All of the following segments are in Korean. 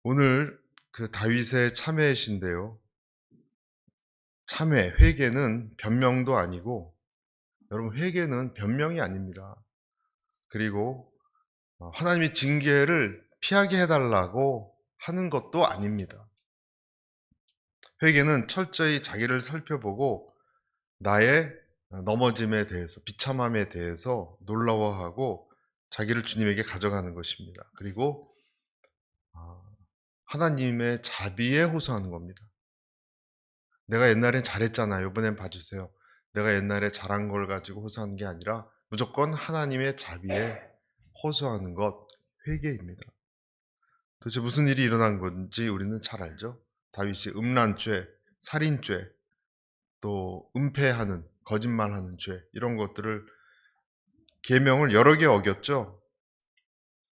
오늘 그 다윗의 참회신데요. 참회, 회개는 변명도 아니고, 여러분 회개는 변명이 아닙니다. 그리고 하나님이 징계를 피하게 해달라고 하는 것도 아닙니다. 회개는 철저히 자기를 살펴보고 나의 넘어짐에 대해서, 비참함에 대해서 놀라워하고 자기를 주님에게 가져가는 것입니다. 그리고 하나님의 자비에 호소하는 겁니다. 내가 옛날엔 잘했잖아요. 이번엔 봐주세요. 내가 옛날에 잘한 걸 가지고 호소하는 게 아니라 무조건 하나님의 자비에 호소하는 것, 회개입니다. 도대체 무슨 일이 일어난 건지 우리는 잘 알죠. 다윗이 음란죄, 살인죄, 또 은폐하는, 거짓말하는 죄, 이런 것들을 계명을 여러 개 어겼죠.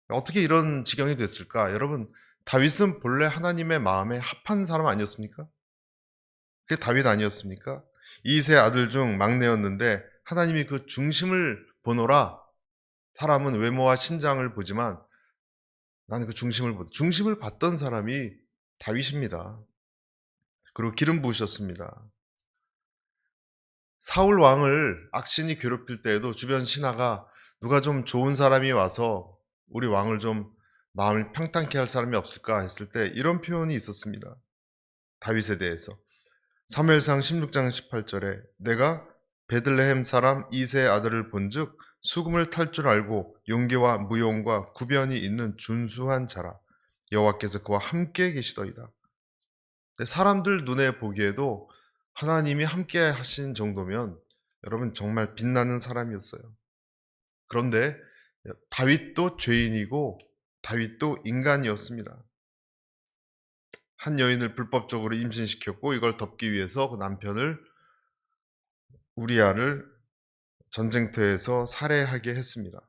어떻게 이런 지경이 됐을까? 여러분, 다윗은 본래 하나님의 마음에 합한 사람 아니었습니까? 그게 다윗 아니었습니까? 이세 아들 중 막내였는데 하나님이 그 중심을 보노라. 사람은 외모와 신장을 보지만 나는 그 중심을 봤던 사람이 다윗입니다. 그리고 기름 부으셨습니다. 사울 왕을 악신이 괴롭힐 때에도 주변 신하가 누가 좀 좋은 사람이 와서 우리 왕을 좀 마음을 평탄케 할 사람이 없을까 했을 때 이런 표현이 있었습니다. 다윗에 대해서. 사무엘상 16장 18절에 내가 베들레헴 사람 이세의 아들을 본즉 수금을 탈 줄 알고 용기와 무용과 구변이 있는 준수한 자라. 여호와께서 그와 함께 계시더이다. 사람들 눈에 보기에도 하나님이 함께 하신 정도면 여러분 정말 빛나는 사람이었어요. 그런데 다윗도 죄인이고 다윗도 인간이었습니다. 한 여인을 불법적으로 임신시켰고 이걸 덮기 위해서 그 남편을 우리아를 전쟁터에서 살해하게 했습니다.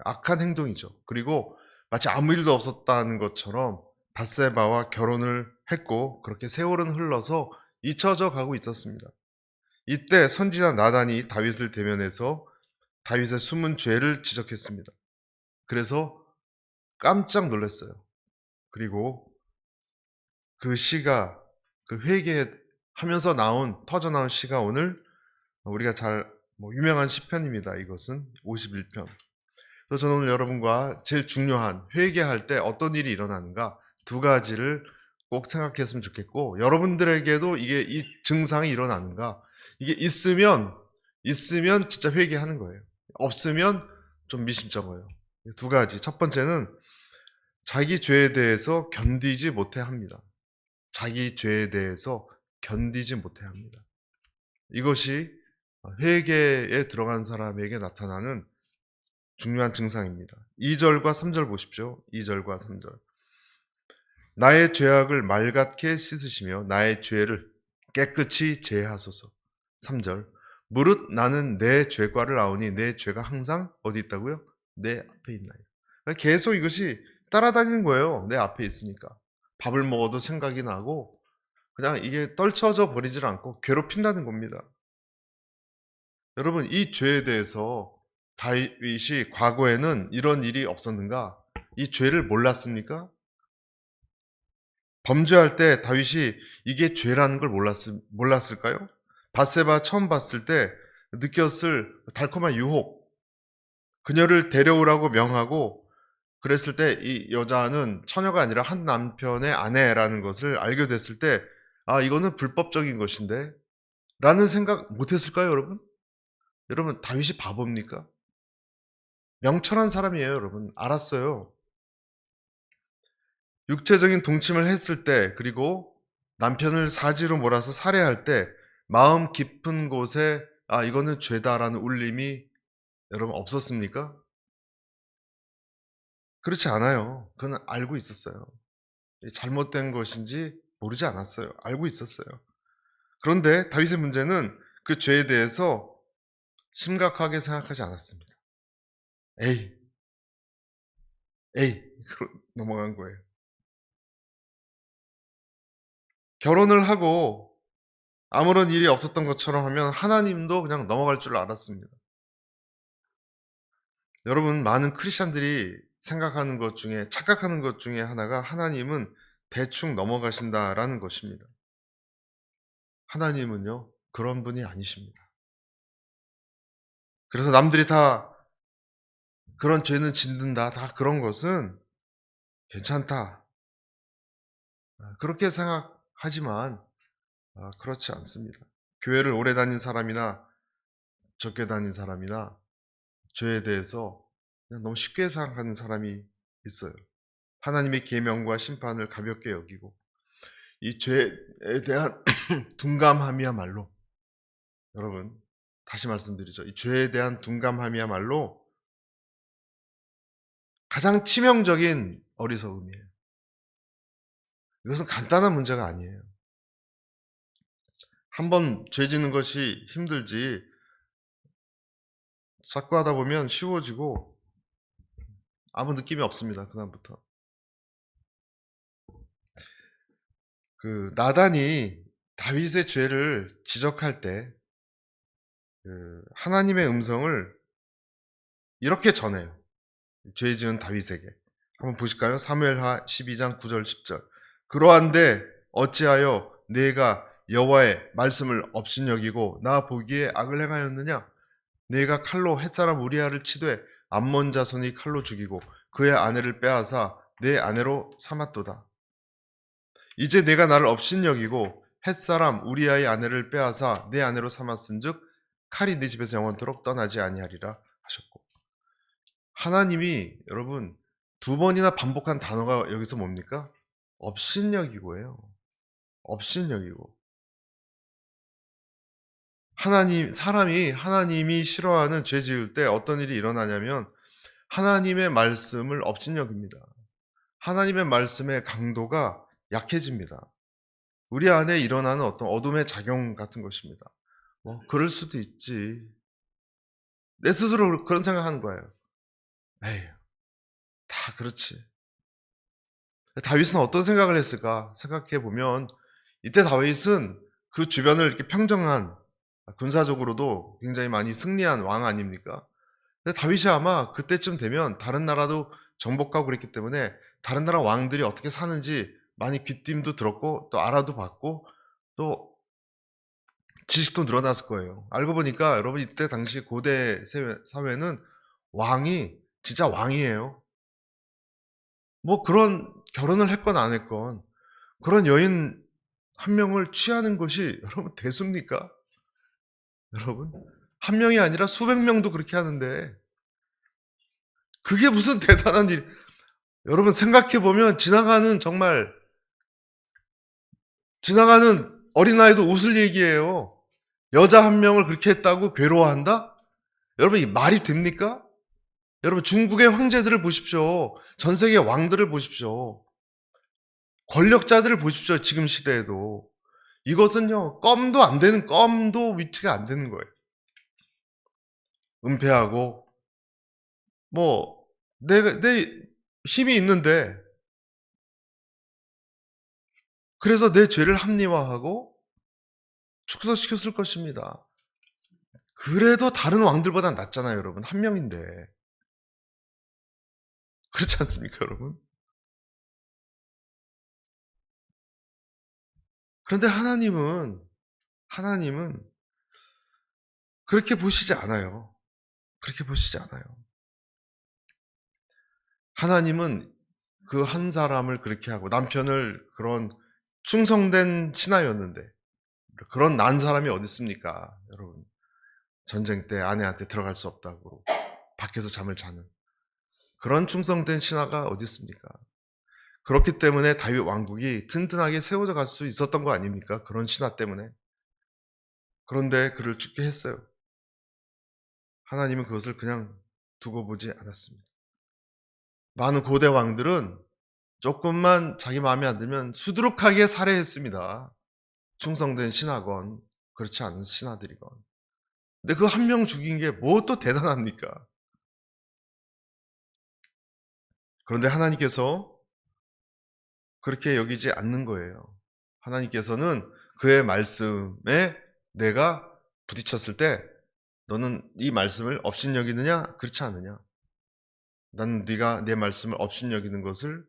악한 행동이죠. 그리고 마치 아무 일도 없었다는 것처럼 밧세바와 결혼을 했고 그렇게 세월은 흘러서 잊혀져 가고 있었습니다. 이때 선지자 나단이 다윗을 대면해서 다윗의 숨은 죄를 지적했습니다. 그래서 깜짝 놀랐어요. 그리고 그 시가 그 회개하면서 터져나온 시가 오늘 우리가 잘 유명한 시편입니다. 이것은 51편. 그래서 저는 오늘 여러분과 제일 중요한 회개할 때 어떤 일이 일어나는가 두 가지를 꼭 생각했으면 좋겠고 여러분들에게도 이게 이 증상이 일어나는가 이게 있으면 진짜 회개하는 거예요. 없으면 좀 미심쩍어요. 두 가지. 첫 번째는 자기 죄에 대해서 견디지 못해 합니다. 자기 죄에 대해서 견디지 못해 합니다. 이것이 회개에 들어간 사람에게 나타나는 중요한 증상입니다. 2절과 3절 보십시오. 2절과 3절. 나의 죄악을 맑게 씻으시며 나의 죄를 깨끗이 제하소서. 3절. 무릇 나는 내 죄과를 아오니 내 죄가 항상 어디 있다고요? 내 앞에 있나요? 계속 이것이 따라다니는 거예요. 내 앞에 있으니까. 밥을 먹어도 생각이 나고 그냥 이게 떨쳐져 버리질 않고 괴롭힌다는 겁니다. 여러분 이 죄에 대해서 다윗이 과거에는 이런 일이 없었는가? 이 죄를 몰랐습니까? 범죄할 때 다윗이 이게 죄라는 걸 몰랐을까요? 밧세바 처음 봤을 때 느꼈을 달콤한 유혹, 그녀를 데려오라고 명하고 그랬을 때 이 여자는 처녀가 아니라 한 남편의 아내라는 것을 알게 됐을 때 이거는 불법적인 것인데 라는 생각 못했을까요, 여러분? 여러분 다윗이 바보입니까? 명철한 사람이에요, 여러분. 알았어요. 육체적인 동침을 했을 때 그리고 남편을 사지로 몰아서 살해할 때 마음 깊은 곳에 이거는 죄다라는 울림이 여러분 없었습니까? 그렇지 않아요. 그건 알고 있었어요. 잘못된 것인지 모르지 않았어요. 알고 있었어요. 그런데 다윗의 문제는 그 죄에 대해서 심각하게 생각하지 않았습니다. 에이, 넘어간 거예요. 결혼을 하고 아무런 일이 없었던 것처럼 하면 하나님도 그냥 넘어갈 줄 알았습니다. 여러분, 많은 크리스찬들이 생각하는 것 중에, 착각하는 것 중에 하나가 하나님은 대충 넘어가신다라는 것입니다. 하나님은요, 그런 분이 아니십니다. 그래서 남들이 다 그런 죄는 짓는다, 다 그런 것은 괜찮다, 그렇게 생각하지만 그렇지 않습니다. 교회를 오래 다닌 사람이나 적게 다닌 사람이나 죄에 대해서 그냥 너무 쉽게 생각하는 사람이 있어요. 하나님의 계명과 심판을 가볍게 여기고 이 죄에 대한 둔감함이야말로, 여러분 다시 말씀드리죠. 이 죄에 대한 둔감함이야말로 가장 치명적인 어리석음이에요. 이것은 간단한 문제가 아니에요. 한번 죄 짓는 것이 힘들지 자꾸 하다 보면 쉬워지고 아무 느낌이 없습니다. 그다음부터. 나단이 다윗의 죄를 지적할 때 하나님의 음성을 이렇게 전해요. 죄 지은 다윗에게. 한번 보실까요? 사무엘하 12장 9절 10절. 그러한데 어찌하여 내가 여호와의 말씀을 업신여기고 나 보기에 악을 행하였느냐? 내가 칼로 햇사람 우리아를 치되 암몬 자손이 칼로 죽이고 그의 아내를 빼앗아 내 아내로 삼았도다. 이제 내가 나를 업신여기고 햇사람 우리아의 아내를 빼앗아 내 아내로 삼았은즉 칼이 네 집에서 영원토록 떠나지 아니하리라 하셨고, 하나님이 여러분 두 번이나 반복한 단어가 여기서 뭡니까? 업신여기고예요. 업신여기고. 사람이 하나님이 싫어하는 죄 지을 때 어떤 일이 일어나냐면 하나님의 말씀을 업신여깁니다. 하나님의 말씀의 강도가 약해집니다. 우리 안에 일어나는 어떤 어둠의 작용 같은 것입니다. 그럴 수도 있지. 내 스스로 그런 생각하는 거예요. 에휴, 다 그렇지. 다윗은 어떤 생각을 했을까 생각해 보면 이때 다윗은 그 주변을 이렇게 평정한, 군사적으로도 굉장히 많이 승리한 왕 아닙니까? 근데 다윗이 아마 그때쯤 되면 다른 나라도 정복하고 그랬기 때문에 다른 나라 왕들이 어떻게 사는지 많이 귀띔도 들었고 또 알아도 봤고 또 지식도 늘어났을 거예요. 알고 보니까 여러분 이때 당시 고대 사회는 왕이 진짜 왕이에요. 뭐 그런 결혼을 했건 안 했건 그런 여인 한 명을 취하는 것이 여러분 대수입니까? 여러분 한 명이 아니라 수백 명도 그렇게 하는데 그게 무슨 대단한 일. 여러분 생각해 보면 정말 지나가는 어린아이도 웃을 얘기예요. 여자 한 명을 그렇게 했다고 괴로워한다? 여러분 이 말이 됩니까? 여러분 중국의 황제들을 보십시오. 전 세계 왕들을 보십시오. 권력자들을 보십시오. 지금 시대에도. 이것은요, 껌도 위치가 안 되는 거예요. 은폐하고, 내 힘이 있는데, 그래서 내 죄를 합리화하고 축소시켰을 것입니다. 그래도 다른 왕들보다 낫잖아요, 여러분. 한 명인데. 그렇지 않습니까, 여러분? 그런데 하나님은 그렇게 보시지 않아요. 그렇게 보시지 않아요. 하나님은 그 한 사람을 그렇게 하고 남편을 그런 충성된 신하였는데 그런 난 사람이 어디 있습니까? 여러분. 전쟁 때 아내한테 들어갈 수 없다고 밖에서 잠을 자는 그런 충성된 신하가 어디 있습니까? 그렇기 때문에 다윗 왕국이 튼튼하게 세워져 갈 수 있었던 거 아닙니까? 그런 신하 때문에. 그런데 그를 죽게 했어요. 하나님은 그것을 그냥 두고 보지 않았습니다. 많은 고대 왕들은 조금만 자기 마음에 안 들면 수두룩하게 살해했습니다. 충성된 신하건 그렇지 않은 신하들이건. 근데 그 한 명 죽인 게 뭐 또 대단합니까? 그런데 하나님께서 그렇게 여기지 않는 거예요. 하나님께서는 그의 말씀에 내가 부딪혔을 때 너는 이 말씀을 업신여기느냐? 그렇지 않느냐? 난 네가 내 말씀을 업신여기는 것을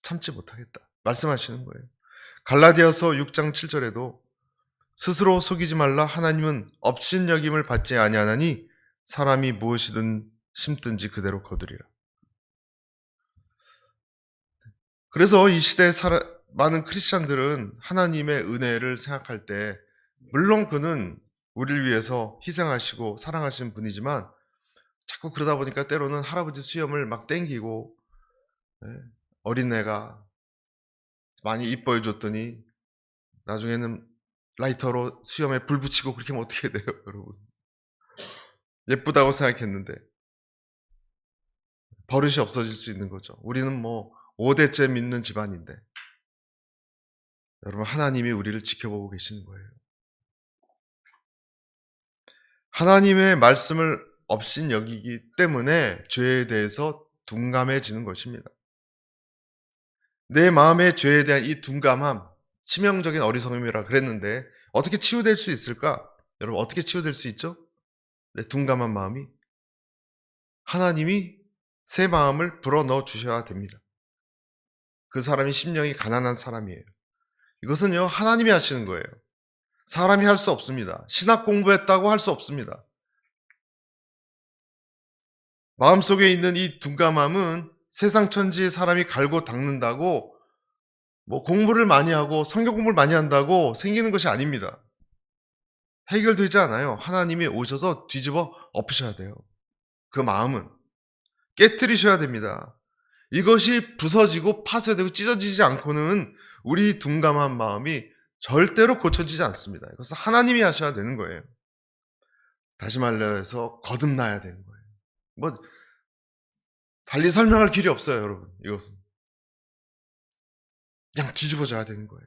참지 못하겠다. 말씀하시는 거예요. 갈라디아서 6장 7절에도 스스로 속이지 말라. 하나님은 업신여김을 받지 아니하나니 사람이 무엇이든 심든지 그대로 거두리라. 그래서 이 시대에 많은 크리스찬들은 하나님의 은혜를 생각할 때 물론 그는 우리를 위해서 희생하시고 사랑하시는 분이지만 자꾸 그러다 보니까 때로는 할아버지 수염을 막 땡기고 어린애가 많이 이뻐해 줬더니 나중에는 라이터로 수염에 불 붙이고 그렇게 하면 어떻게 돼요, 여러분? 예쁘다고 생각했는데 버릇이 없어질 수 있는 거죠. 우리는 뭐 5대째 믿는 집안인데 여러분 하나님이 우리를 지켜보고 계시는 거예요. 하나님의 말씀을 업신 여기기 때문에 죄에 대해서 둔감해지는 것입니다. 내 마음의 죄에 대한 이 둔감함, 치명적인 어리석음이라 그랬는데 어떻게 치유될 수 있을까? 여러분 어떻게 치유될 수 있죠? 내 둔감한 마음이 하나님이 새 마음을 불어넣어 주셔야 됩니다. 그 사람이 심령이 가난한 사람이에요. 이것은요 하나님이 하시는 거예요. 사람이 할 수 없습니다. 신학 공부했다고 할 수 없습니다. 마음속에 있는 이 둔감함은 세상 천지의 사람이 갈고 닦는다고 뭐 공부를 많이 하고 성경 공부를 많이 한다고 생기는 것이 아닙니다. 해결되지 않아요. 하나님이 오셔서 뒤집어 엎으셔야 돼요. 그 마음은 깨트리셔야 됩니다. 이것이 부서지고 파쇄되고 찢어지지 않고는 우리 둔감한 마음이 절대로 고쳐지지 않습니다. 이것은 하나님이 하셔야 되는 거예요. 다시 말해서 거듭나야 되는 거예요. 뭐 달리 설명할 길이 없어요, 여러분. 이것은 그냥 뒤집어져야 되는 거예요.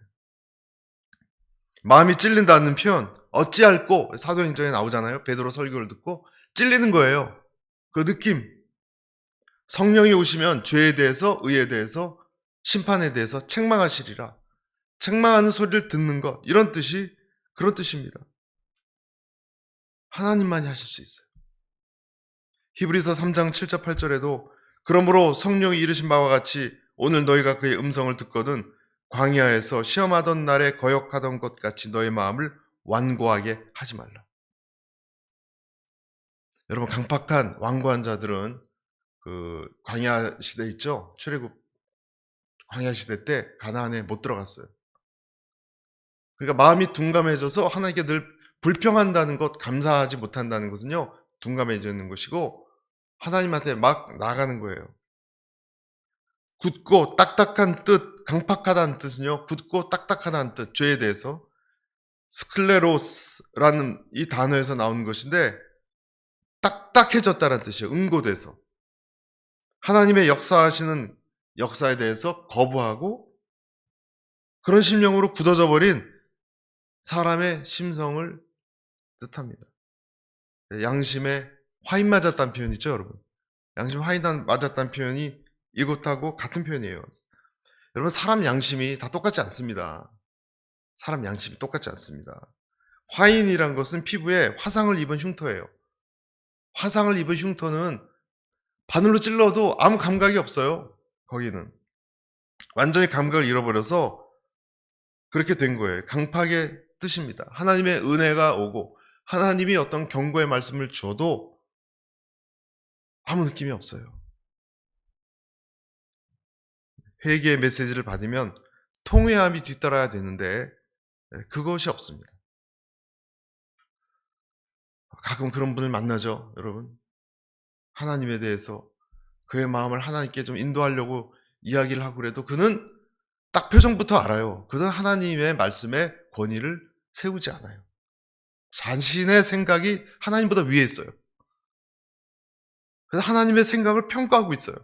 마음이 찔린다는 표현 어찌할꼬 사도행전에 나오잖아요. 베드로 설교를 듣고 찔리는 거예요. 그 느낌. 성령이 오시면 죄에 대해서 의에 대해서 심판에 대해서 책망하시리라. 책망하는 소리를 듣는 것 이런 뜻이 그런 뜻입니다. 하나님만이 하실 수 있어요. 히브리서 3장 7절 8절에도 그러므로 성령이 이르신 바와 같이 오늘 너희가 그의 음성을 듣거든 광야에서 시험하던 날에 거역하던 것 같이 너의 마음을 완고하게 하지 말라. 여러분 강팍한 완고한 자들은 그 광야 시대 있죠? 출애굽 광야 시대 때 가나안에 못 들어갔어요. 그러니까 마음이 둔감해져서 하나님께 늘 불평한다는 것, 감사하지 못한다는 것은요 둔감해지는 것이고 하나님한테 막 나가는 거예요. 굳고 딱딱한 뜻, 강팍하다는 뜻은요 굳고 딱딱하다는 뜻, 죄에 대해서 스클레로스라는 이 단어에서 나오는 것인데 딱딱해졌다는 뜻이에요. 응고돼서 하나님의 역사하시는 역사에 대해서 거부하고 그런 심령으로 굳어져 버린 사람의 심성을 뜻합니다. 양심에 화인 맞았다는 표현 있죠, 여러분? 양심 화인 맞았다는 표현이 이것하고 같은 표현이에요. 여러분 사람 양심이 다 똑같지 않습니다. 사람 양심이 똑같지 않습니다. 화인이란 것은 피부에 화상을 입은 흉터예요. 화상을 입은 흉터는 바늘로 찔러도 아무 감각이 없어요. 거기는 완전히 감각을 잃어버려서 그렇게 된 거예요. 강팍의 뜻입니다. 하나님의 은혜가 오고 하나님이 어떤 경고의 말씀을 주어도 아무 느낌이 없어요. 회개의 메시지를 받으면 통회함이 뒤따라야 되는데 그것이 없습니다. 가끔 그런 분을 만나죠, 여러분. 하나님에 대해서 그의 마음을 하나님께 좀 인도하려고 이야기를 하고 그래도 그는 딱 표정부터 알아요. 그는 하나님의 말씀에 권위를 세우지 않아요. 자신의 생각이 하나님보다 위에 있어요. 그래서 하나님의 생각을 평가하고 있어요.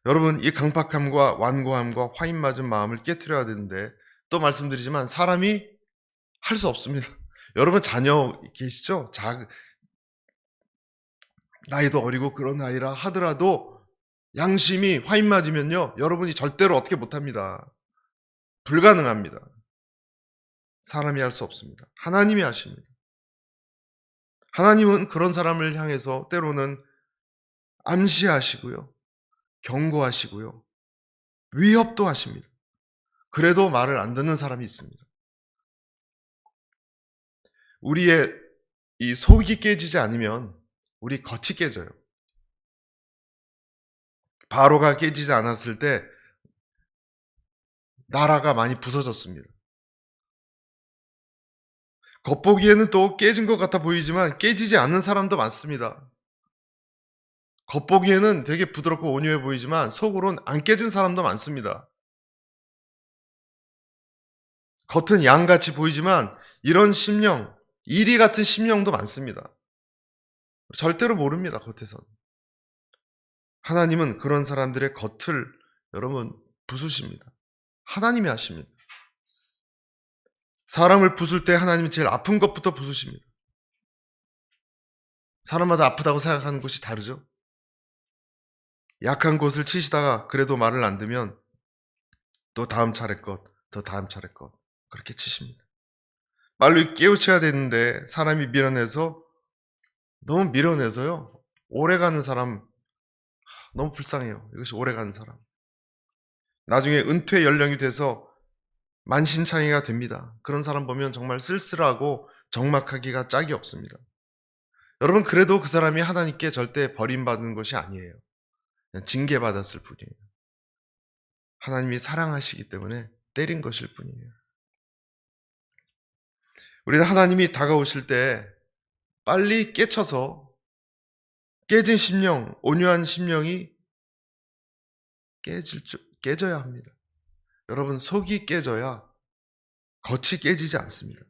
여러분 이 강팍함과 완고함과 화인 맞은 마음을 깨트려야 되는데 또 말씀드리지만 사람이 할 수 없습니다. 여러분 자녀 계시죠? 나이도 어리고 그런 아이라 하더라도 양심이 화인 맞으면요 여러분이 절대로 어떻게 못합니다. 불가능합니다. 사람이 할 수 없습니다. 하나님이 하십니다. 하나님은 그런 사람을 향해서 때로는 암시하시고요, 경고하시고요, 위협도 하십니다. 그래도 말을 안 듣는 사람이 있습니다. 우리의 이 속이 깨지지 않으면 우리 겉이 깨져요. 바로가 깨지지 않았을 때 나라가 많이 부서졌습니다. 겉보기에는 또 깨진 것 같아 보이지만 깨지지 않는 사람도 많습니다. 겉보기에는 되게 부드럽고 온유해 보이지만 속으로는 안 깨진 사람도 많습니다. 겉은 양같이 보이지만 이런 심령, 이리 같은 심령도 많습니다. 절대로 모릅니다, 겉에선. 하나님은 그런 사람들의 겉을 여러분 부수십니다. 하나님이 하십니다. 사람을 부술 때 하나님은 제일 아픈 것부터 부수십니다. 사람마다 아프다고 생각하는 곳이 다르죠. 약한 곳을 치시다가 그래도 말을 안 듣면 또 다음 차례 것, 더 다음 차례 것 그렇게 치십니다. 말로 깨우쳐야 되는데 사람이 너무 밀어내서요. 오래가는 사람 너무 불쌍해요. 이것이 오래가는 사람. 나중에 은퇴 연령이 돼서 만신창이가 됩니다. 그런 사람 보면 정말 쓸쓸하고 적막하기가 짝이 없습니다. 여러분, 그래도 그 사람이 하나님께 절대 버림받은 것이 아니에요. 그냥 징계받았을 뿐이에요. 하나님이 사랑하시기 때문에 때린 것일 뿐이에요. 우리는 하나님이 다가오실 때 빨리 깨쳐서 깨진 심령, 온유한 심령이 깨져야 합니다. 여러분, 속이 깨져야 겉이 깨지지 않습니다.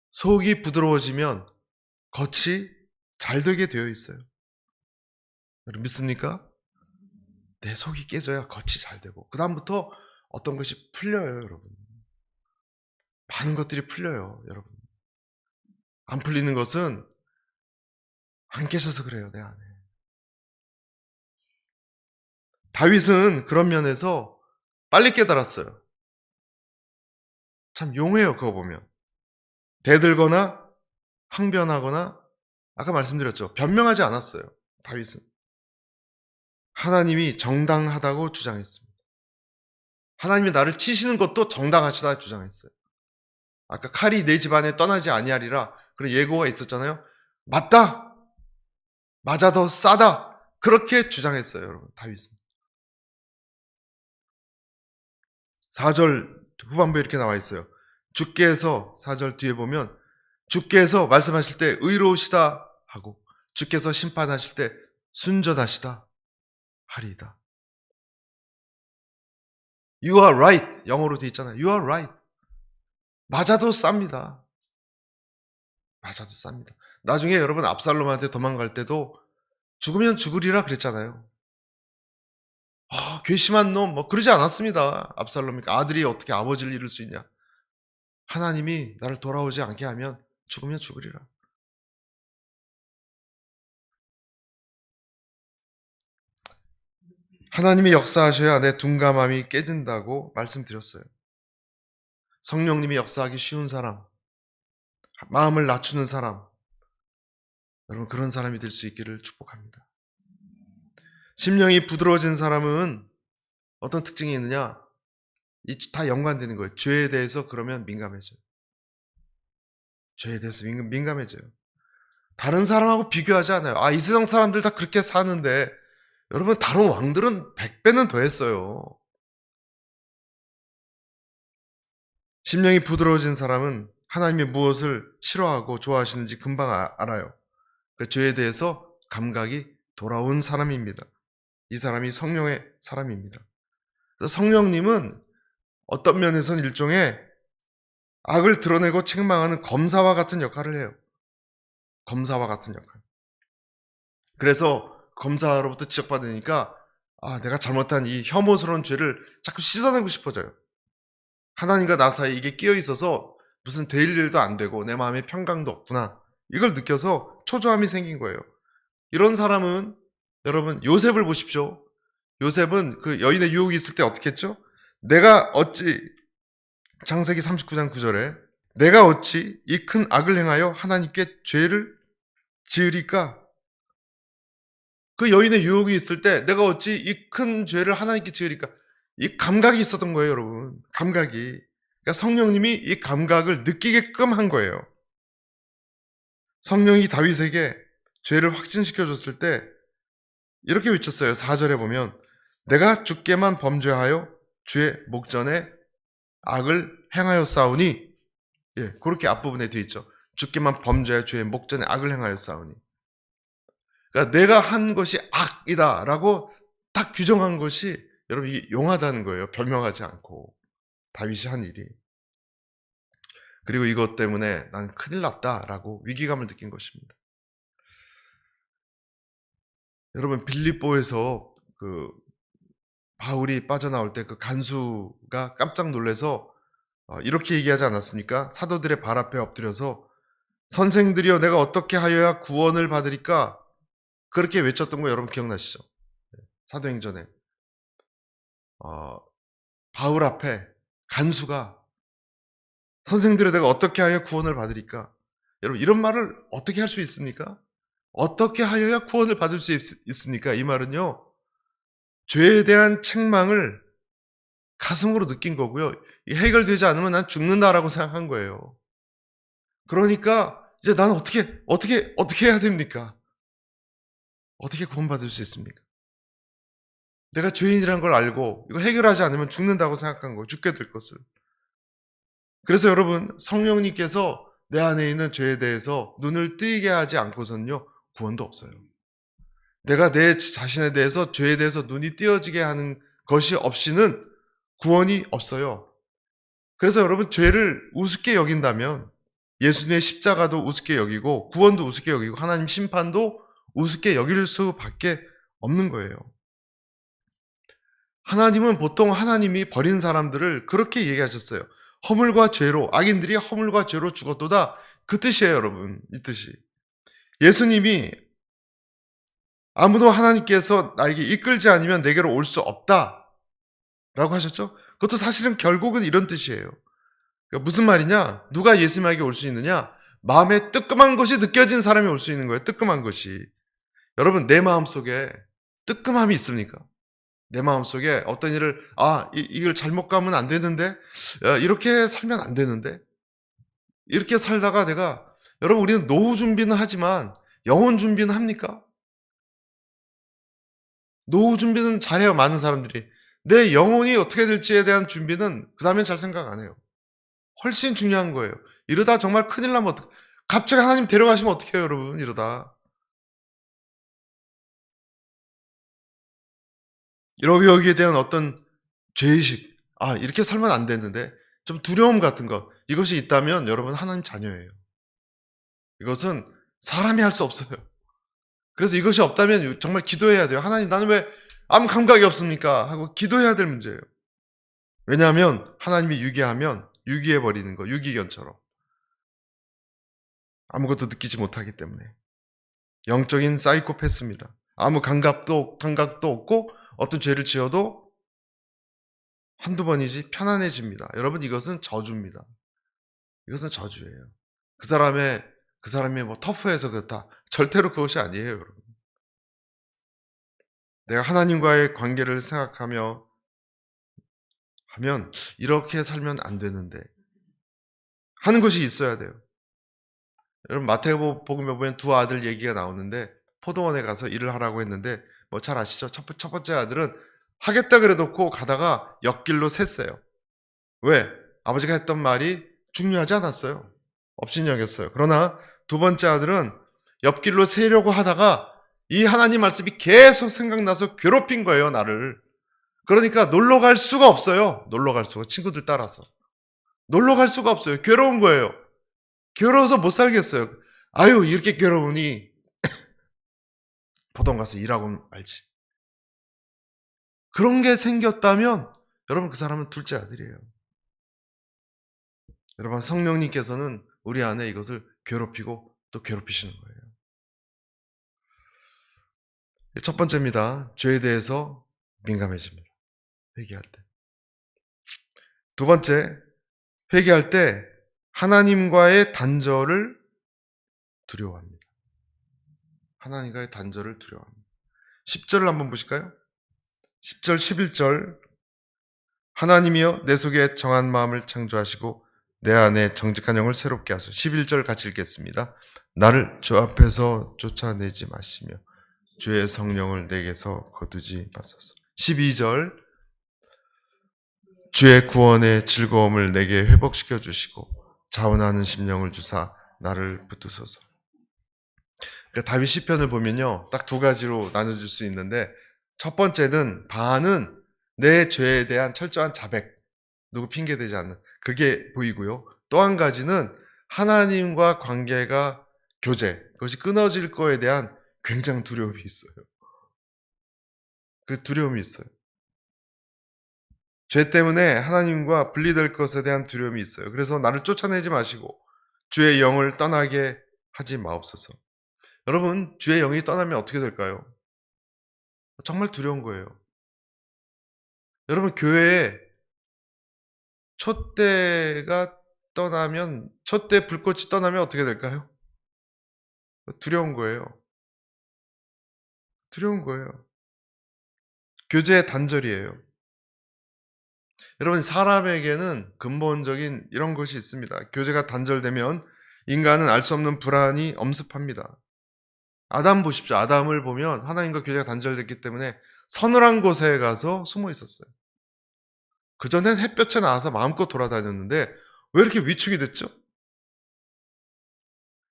속이 부드러워지면 겉이 잘 되게 되어 있어요. 여러분 믿습니까? 내 속이 깨져야 겉이 잘 되고 그 다음부터 어떤 것이 풀려요, 여러분. 많은 것들이 풀려요, 여러분. 안 풀리는 것은 안 깨져서 그래요, 내 안에. 다윗은 그런 면에서 빨리 깨달았어요. 참 용해요, 그거 보면. 대들거나 항변하거나 아까 말씀드렸죠. 변명하지 않았어요, 다윗은. 하나님이 정당하다고 주장했습니다. 하나님이 나를 치시는 것도 정당하시다 주장했어요. 아까 칼이 내 집안에 떠나지 아니하리라 그런 예고가 있었잖아요. 맞다. 맞아, 더 싸다. 그렇게 주장했어요, 여러분. 다윗은. 4절 후반부에 이렇게 나와 있어요. 주께서 4절 뒤에 보면 주께서 말씀하실 때 의로우시다 하고 주께서 심판하실 때 순전하시다 하리이다. You are right. 영어로 돼 있잖아요. You are right. 맞아도 쌉니다. 맞아도 쌉니다. 나중에 여러분 압살롬한테 도망갈 때도 죽으면 죽으리라 그랬잖아요. 괘씸한 놈, 그러지 않았습니다. 압살롬이 아들이 어떻게 아버지를 잃을 수 있냐. 하나님이 나를 돌아오지 않게 하면 죽으면 죽으리라. 하나님이 역사하셔야 내 둔감함이 깨진다고 말씀드렸어요. 성령님이 역사하기 쉬운 사람, 마음을 낮추는 사람, 여러분 그런 사람이 될 수 있기를 축복합니다. 심령이 부드러워진 사람은 어떤 특징이 있느냐? 다 연관되는 거예요. 죄에 대해서 그러면 민감해져요. 죄에 대해서 민감해져요. 다른 사람하고 비교하지 않아요. 이 세상 사람들 다 그렇게 사는데 여러분 다른 왕들은 100배는 더 했어요. 심령이 부드러워진 사람은 하나님이 무엇을 싫어하고 좋아하시는지 금방 알아요. 그 죄에 대해서 감각이 돌아온 사람입니다. 이 사람이 성령의 사람입니다. 그래서 성령님은 어떤 면에서는 일종의 악을 드러내고 책망하는 검사와 같은 역할을 해요. 검사와 같은 역할. 그래서 검사로부터 지적받으니까 내가 잘못한 이 혐오스러운 죄를 자꾸 씻어내고 싶어져요. 하나님과 나 사이에 이게 끼어 있어서 무슨 될 일도 안 되고 내 마음에 평강도 없구나. 이걸 느껴서 초조함이 생긴 거예요. 이런 사람은 여러분 요셉을 보십시오. 요셉은 그 여인의 유혹이 있을 때 어떻게 했죠? 내가 어찌 창세기 39장 9절에 내가 어찌 이 큰 악을 행하여 하나님께 죄를 지으리까? 그 여인의 유혹이 있을 때 내가 어찌 이 큰 죄를 하나님께 지으리까? 이 감각이 있었던 거예요, 여러분. 감각이. 그러니까 성령님이 이 감각을 느끼게끔 한 거예요. 성령이 다윗에게 죄를 확진시켜 줬을 때 이렇게 외쳤어요. 4절에 보면 내가 주께만 범죄하여 주의 목전에 악을 행하였사오니, 예, 그렇게 앞부분에 되어 있죠. 주께만 범죄하여 주의 목전에 악을 행하였사오니. 그러니까 내가 한 것이 악이다라고 딱 규정한 것이 여러분 이게 용하다는 거예요. 변명하지 않고. 다윗이 한 일이. 그리고 이것 때문에 난 큰일 났다라고 위기감을 느낀 것입니다. 여러분 빌립보에서 그 바울이 빠져나올 때 그 간수가 깜짝 놀라서 이렇게 얘기하지 않았습니까? 사도들의 발 앞에 엎드려서 선생들이여 내가 어떻게 하여야 구원을 받으리까? 그렇게 외쳤던 거 여러분 기억나시죠? 사도행전에 바울 앞에 간수가 선생들이여 내가 어떻게 하여야 구원을 받으리까? 여러분 이런 말을 어떻게 할 수 있습니까? 어떻게 하여야 구원을 받을 수 있습니까? 이 말은요. 죄에 대한 책망을 가슴으로 느낀 거고요. 해결되지 않으면 난 죽는다라고 생각한 거예요. 그러니까 이제 나는 어떻게 해야 됩니까? 어떻게 구원받을 수 있습니까? 내가 죄인이란 걸 알고 이거 해결하지 않으면 죽는다고 생각한 거예요. 죽게 될 것을. 그래서 여러분 성령님께서 내 안에 있는 죄에 대해서 눈을 뜨이게 하지 않고선요. 구원도 없어요. 내가 내 자신에 대해서 죄에 대해서 눈이 띄어지게 하는 것이 없이는 구원이 없어요. 그래서 여러분 죄를 우습게 여긴다면 예수님의 십자가도 우습게 여기고 구원도 우습게 여기고 하나님 심판도 우습게 여길 수밖에 없는 거예요. 하나님은 보통 하나님이 버린 사람들을 그렇게 얘기하셨어요. 허물과 죄로, 악인들이 허물과 죄로 죽었도다. 그 뜻이에요, 여러분. 이 뜻이. 예수님이 아무도 하나님께서 나에게 이끌지 않으면 내게로 올 수 없다 라고 하셨죠? 그것도 사실은 결국은 이런 뜻이에요. 그러니까 무슨 말이냐? 누가 예수님에게 올 수 있느냐? 마음에 뜨끔한 것이 느껴진 사람이 올 수 있는 거예요. 뜨끔한 것이. 여러분 내 마음속에 뜨끔함이 있습니까? 내 마음속에 어떤 일을 이걸 잘못 가면 안 되는데 이렇게 살면 안 되는데 이렇게 살다가 내가 여러분 우리는 노후 준비는 하지만 영혼 준비는 합니까? 노후 준비는 잘해요. 많은 사람들이. 내 영혼이 어떻게 될지에 대한 준비는 그 다음엔 잘 생각 안 해요. 훨씬 중요한 거예요. 이러다 정말 큰일 나면 갑자기 하나님 데려가시면 어떡해요, 여러분, 이러다. 여기에 대한 어떤 죄의식, 이렇게 살면 안 되는데, 좀 두려움 같은 것, 이것이 있다면 여러분 하나님 자녀예요. 이것은 사람이 할 수 없어요. 그래서 이것이 없다면 정말 기도해야 돼요. 하나님, 나는 왜 아무 감각이 없습니까? 하고 기도해야 될 문제예요. 왜냐하면 하나님이 유기하면 유기해버리는 거, 유기견처럼. 아무것도 느끼지 못하기 때문에. 영적인 사이코패스입니다. 아무 감각도 없고 어떤 죄를 지어도 한두 번이지 편안해집니다. 여러분 이것은 저주입니다. 이것은 저주예요. 그 사람이 뭐 터프해서 그렇다. 절대로 그것이 아니에요, 여러분. 내가 하나님과의 관계를 생각하며 하면 이렇게 살면 안 되는데 하는 것이 있어야 돼요. 여러분 마태복음에 보면 두 아들 얘기가 나오는데 포도원에 가서 일을 하라고 했는데 뭐 잘 아시죠? 첫 번째 아들은 하겠다 그래놓고 가다가 옆길로 샜어요. 왜? 아버지가 했던 말이 중요하지 않았어요. 업신여겼어요. 그러나 두 번째 아들은 옆길로 새려고 하다가 이 하나님 말씀이 계속 생각나서 괴롭힌 거예요, 나를. 그러니까 놀러 갈 수가 없어요. 놀러 갈 수가. 친구들 따라서. 놀러 갈 수가 없어요. 괴로운 거예요. 괴로워서 못 살겠어요. 이렇게 괴로우니 포도원 가서 일하고 알지. 그런 게 생겼다면 여러분 그 사람은 둘째 아들이에요. 여러분 성령님께서는 우리 안에 이것을 괴롭히고 또 괴롭히시는 거예요. 첫 번째입니다. 죄에 대해서 민감해집니다. 회개할 때. 두 번째, 회개할 때 하나님과의 단절을 두려워합니다. 하나님과의 단절을 두려워합니다. 10절을 한번 보실까요? 10절, 11절. 하나님이여 내 속에 정한 마음을 창조하시고 내 안에 정직한 영을 새롭게 하소서. 11절 같이 읽겠습니다. 나를 주 앞에서 쫓아내지 마시며 주의 성령을 내게서 거두지 마소서. 12절. 주의 구원의 즐거움을 내게 회복시켜 주시고 자원하는 심령을 주사 나를 붙드소서. 그러니까 다윗 시편을 보면요, 딱 두 가지로 나눠줄 수 있는데, 첫 번째는 반은 내 죄에 대한 철저한 자백, 누구 핑계대지 않는 그게 보이고요. 또 한 가지는 하나님과 관계가 교제, 그것이 끊어질 거에 대한 굉장한 두려움이 있어요. 그 두려움이 있어요. 죄 때문에 하나님과 분리될 것에 대한 두려움이 있어요. 그래서 나를 쫓아내지 마시고 주의 영을 떠나게 하지 마옵소서. 여러분, 주의 영이 떠나면 어떻게 될까요? 정말 두려운 거예요. 여러분, 교회에 촛대가 떠나면, 촛대 불꽃이 떠나면 어떻게 될까요? 두려운 거예요. 두려운 거예요. 교제의 단절이에요. 여러분, 사람에게는 근본적인 이런 것이 있습니다. 교제가 단절되면 인간은 알 수 없는 불안이 엄습합니다. 아담 보십시오. 아담을 보면 하나님과 교제가 단절됐기 때문에 서늘한 곳에 가서 숨어 있었어요. 그전엔 햇볕에 나와서 마음껏 돌아다녔는데 왜 이렇게 위축이 됐죠?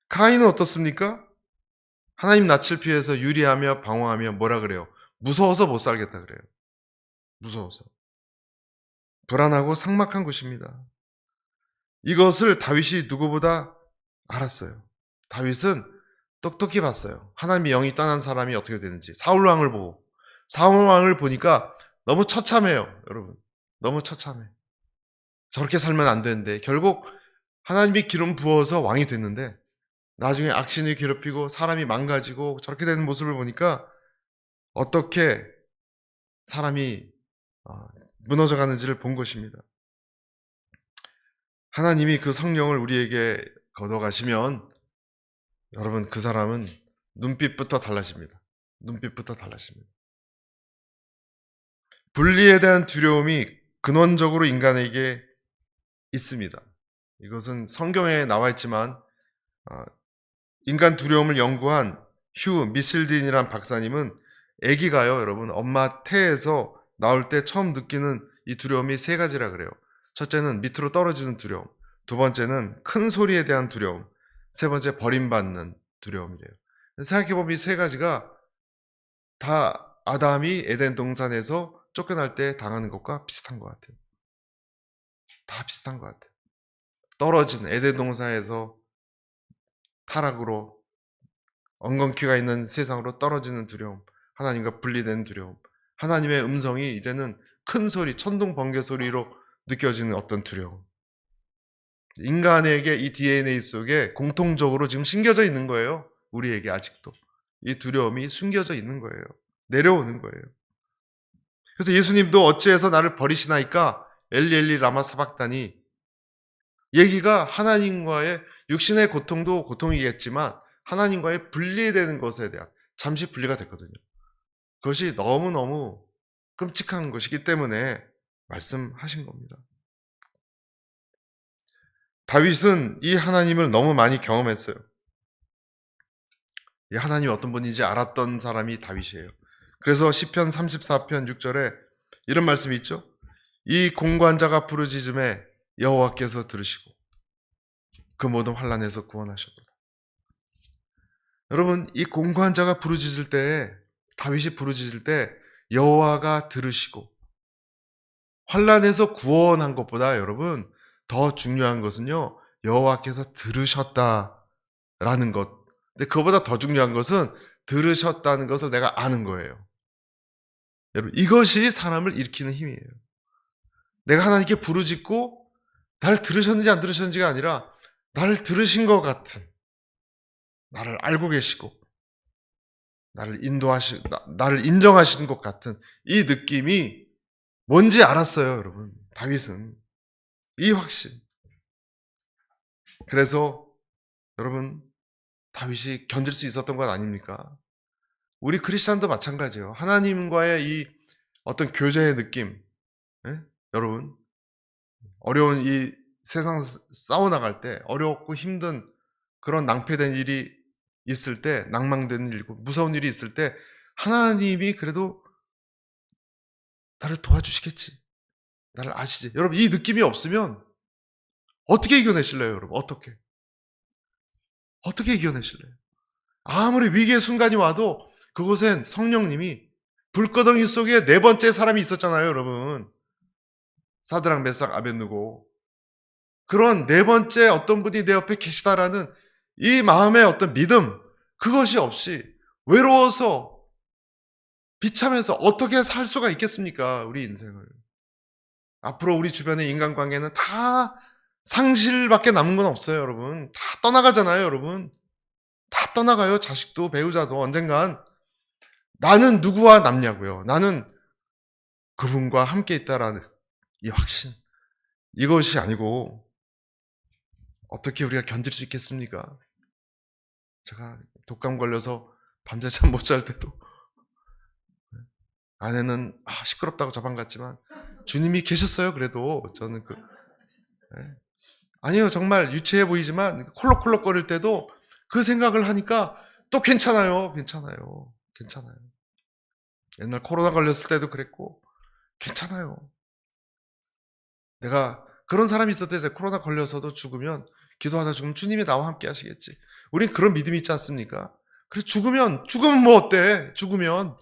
가인은 어떻습니까? 하나님 낯을 피해서 유리하며 방황하며 뭐라 그래요? 무서워서 못 살겠다 그래요. 무서워서. 불안하고 삭막한 곳입니다. 이것을 다윗이 누구보다 알았어요. 다윗은 똑똑히 봤어요. 하나님의 영이 떠난 사람이 어떻게 되는지. 사울왕을 보고. 사울왕을 보니까 너무 처참해요, 여러분. 너무 처참해. 저렇게 살면 안 되는데 결국 하나님이 기름 부어서 왕이 됐는데 나중에 악신이 괴롭히고 사람이 망가지고 저렇게 되는 모습을 보니까 어떻게 사람이 무너져 가는지를 본 것입니다. 하나님이 그 성령을 우리에게 걷어가시면 여러분, 그 사람은 눈빛부터 달라집니다. 눈빛부터 달라집니다. 분리에 대한 두려움이 근원적으로 인간에게 있습니다. 이것은 성경에 나와 있지만 인간 두려움을 연구한 휴 미실딘이란 박사님은 아기가요, 여러분, 엄마 태에서 나올 때 처음 느끼는 이 두려움이 세 가지라 그래요. 첫째는 밑으로 떨어지는 두려움, 두 번째는 큰 소리에 대한 두려움, 세 번째 버림받는 두려움이래요. 생각해보면 이 세 가지가 다 아담이 에덴 동산에서 쫓겨날 때 당하는 것과 비슷한 것 같아요. 다 비슷한 것 같아요. 떨어진 에덴 동산에서 타락으로 엉겅퀴가 있는 세상으로 떨어지는 두려움, 하나님과 분리된 두려움, 하나님의 음성이 이제는 큰 소리, 천둥 번개 소리로 느껴지는 어떤 두려움. 인간에게 이 DNA 속에 공통적으로 지금 심겨져 있는 거예요. 우리에게 아직도. 이 두려움이 숨겨져 있는 거예요. 내려오는 거예요. 그래서 예수님도 어찌해서 나를 버리시나이까 엘리 엘리 라마 사박다니, 얘기가 하나님과의 육신의 고통도 고통이겠지만 하나님과의 분리되는 것에 대한 잠시 분리가 됐거든요. 그것이 너무너무 끔찍한 것이기 때문에 말씀하신 겁니다. 다윗은 이 하나님을 너무 많이 경험했어요. 이 하나님이 어떤 분인지 알았던 사람이 다윗이에요. 그래서 시편 34편 6절에 이런 말씀이 있죠. 이 공관자가 부르짖음에 여호와께서 들으시고 그 모든 환난에서 구원하셨도다. 여러분, 이 공관자가 부르짖을 때, 다윗이 부르짖을 때 여호와가 들으시고 환난에서 구원한 것보다 여러분 더 중요한 것은요, 여호와께서 들으셨다라는 것. 근데 그보다 더 중요한 것은 들으셨다는 것을 내가 아는 거예요. 여러분, 이것이 사람을 일으키는 힘이에요. 내가 하나님께 부르짖고 나를 들으셨는지 안 들으셨는지가 아니라 나를 들으신 것 같은, 나를 알고 계시고 나를 나를 인정하시는 것 같은 이 느낌이 뭔지 알았어요, 여러분. 다윗은 이 확신. 그래서 여러분, 다윗이 견딜 수 있었던 것 아닙니까? 우리 크리스찬도 마찬가지예요. 하나님과의 이 어떤 교제의 느낌, 예? 여러분 어려운 이 세상 싸워나갈 때 어렵고 힘든 그런 낭패된 일이 있을 때, 낭망된 일, 무서운 일이 있을 때 하나님이 그래도 나를 도와주시겠지, 나를 아시지. 여러분 이 느낌이 없으면 어떻게 이겨내실래요? 여러분 어떻게 이겨내실래요? 아무리 위기의 순간이 와도 그곳엔 성령님이, 불거덩이 속에 네 번째 사람이 있었잖아요, 여러분. 사드락, 메삭, 아벳느고. 그런 네 번째 어떤 분이 내 옆에 계시다라는 이 마음의 어떤 믿음, 그것이 없이 외로워서 비참해서 어떻게 살 수가 있겠습니까? 우리 인생을. 앞으로 우리 주변의 인간관계는 다 상실밖에 남은 건 없어요, 여러분. 다 떠나가잖아요, 여러분. 다 떠나가요. 자식도 배우자도 언젠간. 나는 누구와 남냐고요. 나는 그분과 함께 있다라는 이 확신. 이것이 아니고 어떻게 우리가 견딜 수 있겠습니까? 제가 독감 걸려서 밤새 잠 못 잘 때도 아내는 시끄럽다고 저방 갔지만 주님이 계셨어요. 그래도 저는 아니요, 정말 유치해 보이지만 콜록콜록거릴 때도 그 생각을 하니까 또 괜찮아요. 옛날 코로나 걸렸을 때도 그랬고 괜찮아요. 내가 그런 사람이 있을 때 코로나 걸려서도 죽으면, 기도하다 죽으면 주님이 나와 함께 하시겠지. 우린 그런 믿음이 있지 않습니까? 그래 죽으면 뭐 어때? 죽으면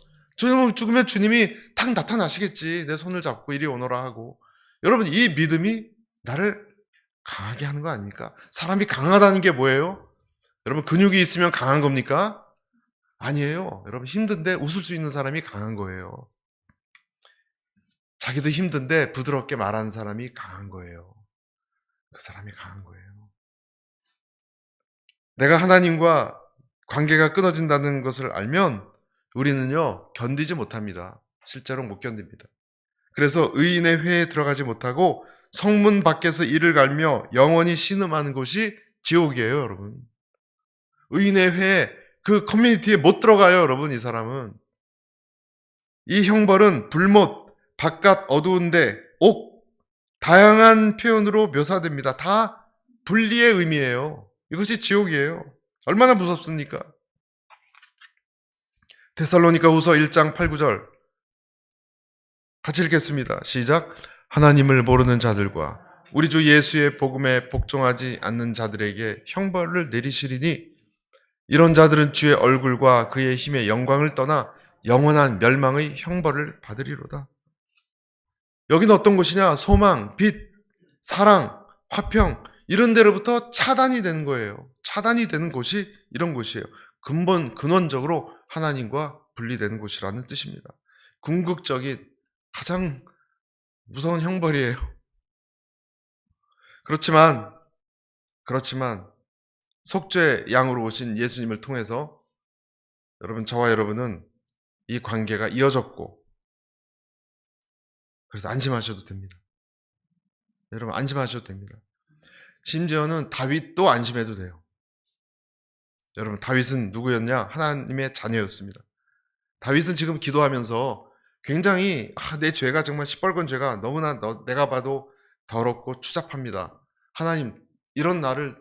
주님이 탁 나타나시겠지. 내 손을 잡고 이리 오너라 하고. 여러분 이 믿음이 나를 강하게 하는 거 아닙니까? 사람이 강하다는 게 뭐예요? 여러분 근육이 있으면 강한 겁니까? 아니에요. 여러분 힘든데 웃을 수 있는 사람이 강한 거예요. 자기도 힘든데 부드럽게 말하는 사람이 강한 거예요. 그 사람이 강한 거예요. 내가 하나님과 관계가 끊어진다는 것을 알면 우리는요, 견디지 못합니다. 실제로 못 견딥니다. 그래서 의인의 회에 들어가지 못하고 성문 밖에서 이를 갈며 영원히 신음하는 곳이 지옥이에요, 여러분. 의인의 회에, 그 커뮤니티에 못 들어가요, 여러분. 이 사람은. 이 형벌은 불못, 바깥 어두운데 옥, 다양한 표현으로 묘사됩니다. 다 분리의 의미예요. 이것이 지옥이에요. 얼마나 무섭습니까? 데살로니가후서 1장 8, 9절 같이 읽겠습니다. 시작. 하나님을 모르는 자들과 우리 주 예수의 복음에 복종하지 않는 자들에게 형벌을 내리시리니 이런 자들은 주의 얼굴과 그의 힘의 영광을 떠나 영원한 멸망의 형벌을 받으리로다. 여기는 어떤 곳이냐? 소망, 빛, 사랑, 화평 이런 데로부터 차단이 되는 거예요. 차단이 되는 곳이 이런 곳이에요. 근원적으로 하나님과 분리되는 곳이라는 뜻입니다. 궁극적인 가장 무서운 형벌이에요. 그렇지만 속죄 양으로 오신 예수님을 통해서 저와 여러분은 이 관계가 이어졌고, 그래서 안심하셔도 됩니다. 여러분 안심하셔도 됩니다. 심지어는 다윗도 안심해도 돼요. 여러분 다윗은 누구였냐? 하나님의 자녀였습니다. 다윗은 지금 기도하면서 굉장히 내 죄가 정말 시뻘건 죄가 너무나 내가 봐도 더럽고 추잡합니다. 하나님 이런 나를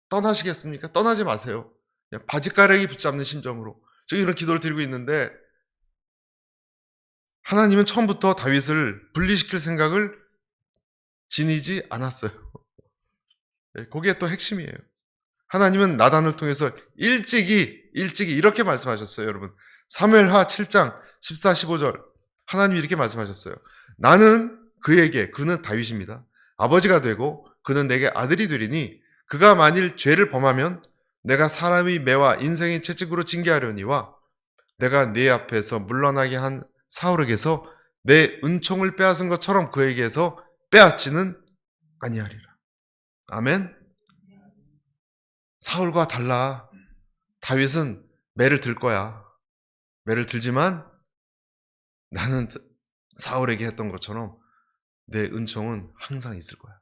떠나시겠습니까? 떠나지 마세요. 그냥 바지가랑이 붙잡는 심정으로 지금 이런 기도를 드리고 있는데, 하나님은 처음부터 다윗을 분리시킬 생각을 지니지 않았어요. 그게 또 핵심이에요. 하나님은 나단을 통해서 일찍이 이렇게 말씀하셨어요. 여러분 사무엘하 7장 14, 15절 하나님이 이렇게 말씀하셨어요. 나는 그는 다윗입니다. 아버지가 되고 그는 내게 아들이 되리니 그가 만일 죄를 범하면 내가 사람의 매와 인생의 채찍으로 징계하려니와 내가 네 앞에서 물러나게 한 사울에게서 내 은총을 빼앗은 것처럼 그에게서 빼앗지는 아니하리라. 아멘. 사울과 달라. 다윗은 매를 들 거야. 매를 들지만 나는 사울에게 했던 것처럼 내 은총은 항상 있을 거야.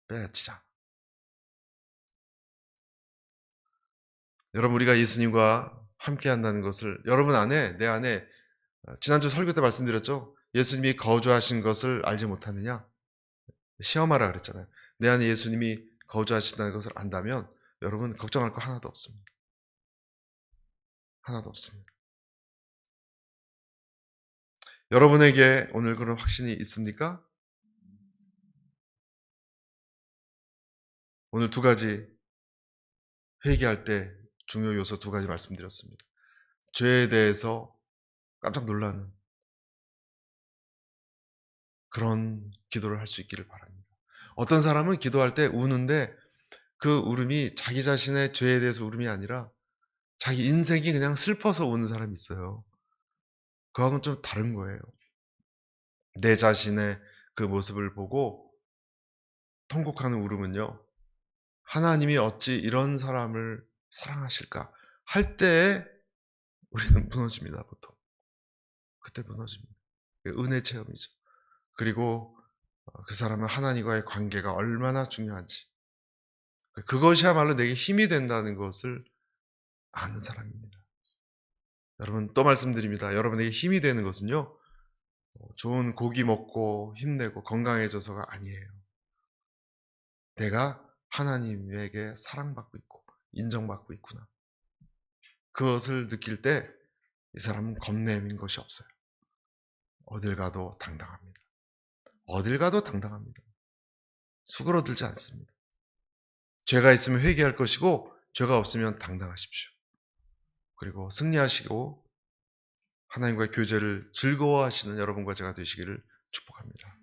빼앗지지 않아. 여러분 우리가 예수님과 함께 한다는 것을 여러분 안에, 내 안에, 지난주 설교 때 말씀드렸죠. 예수님이 거주하신 것을 알지 못하느냐? 시험하라 그랬잖아요. 내 안에 예수님이 거주하신다는 것을 안다면 여러분 걱정할 거 하나도 없습니다. 하나도 없습니다. 여러분에게 오늘 그런 확신이 있습니까? 오늘 두 가지 회개할 때 중요 요소 두 가지 말씀드렸습니다. 죄에 대해서 깜짝 놀라는 그런 기도를 할 수 있기를 바랍니다. 어떤 사람은 기도할 때 우는데 그 울음이 자기 자신의 죄에 대해서 울음이 아니라 자기 인생이 그냥 슬퍼서 우는 사람이 있어요. 그하고는 좀 다른 거예요. 내 자신의 그 모습을 보고 통곡하는 울음은요, 하나님이 어찌 이런 사람을 사랑하실까 할 때에 우리는 무너집니다, 보통. 그때 무너집니다. 은혜 체험이죠. 그리고 그 사람은 하나님과의 관계가 얼마나 중요한지, 그것이야말로 내게 힘이 된다는 것을 아는 사람입니다. 여러분, 또 말씀드립니다. 여러분에게 힘이 되는 것은요, 좋은 고기 먹고 힘내고 건강해져서가 아니에요. 내가 하나님에게 사랑받고 있고 인정받고 있구나. 그것을 느낄 때 이 사람은 겁내민 것이 없어요. 어딜 가도 당당합니다. 어딜 가도 당당합니다. 수그러들지 않습니다. 죄가 있으면 회개할 것이고 죄가 없으면 당당하십시오. 그리고 승리하시고 하나님과의 교제를 즐거워하시는 여러분과 제가 되시기를 축복합니다.